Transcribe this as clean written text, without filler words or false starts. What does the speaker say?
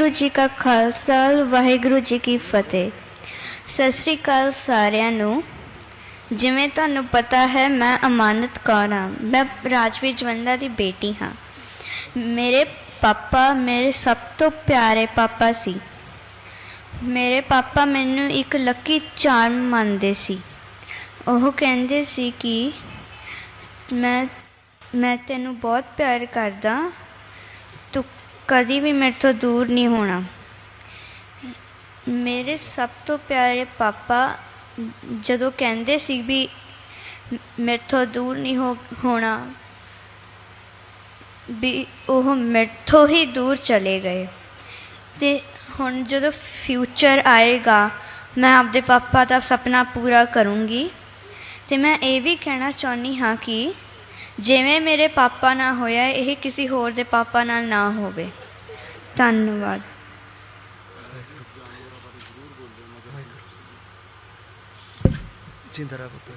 वाहिगुरु जी का खालसा वाहिगुरु जी की फतेह। सत श्री अकाल सारिਆਂ ਨੂੰ। जिवें तुहानूं पता है मैं अमानत कौर हाँ। मैं राजवीर जवंदा की बेटी हाँ। मेरे पापा मेरे सब तो प्यारे पापा सी। मेरे पापा मैनू एक लकी चार्म मानते सी। ओह कहंदे सी कि मैं तेनू बहुत प्यार करदा, तू कभी भी मेरे तो दूर नहीं होना। मेरे सब तो प्यारे पापा जदों कहंदे सी भी मेरे तो दूर नहीं होना, भी ओह मेरे तो ही दूर चले गए। तो हुण जदों फ्यूचर आएगा मैं आपदे पापा का सपना पूरा करूँगी। तो मैं ये भी कहना चाहनी हाँ कि जिवें मेरे पापा नाल होया यह किसी होर दे पापा नाल ना होवे। धन्यवाद। जिंदा रह पुत्तर।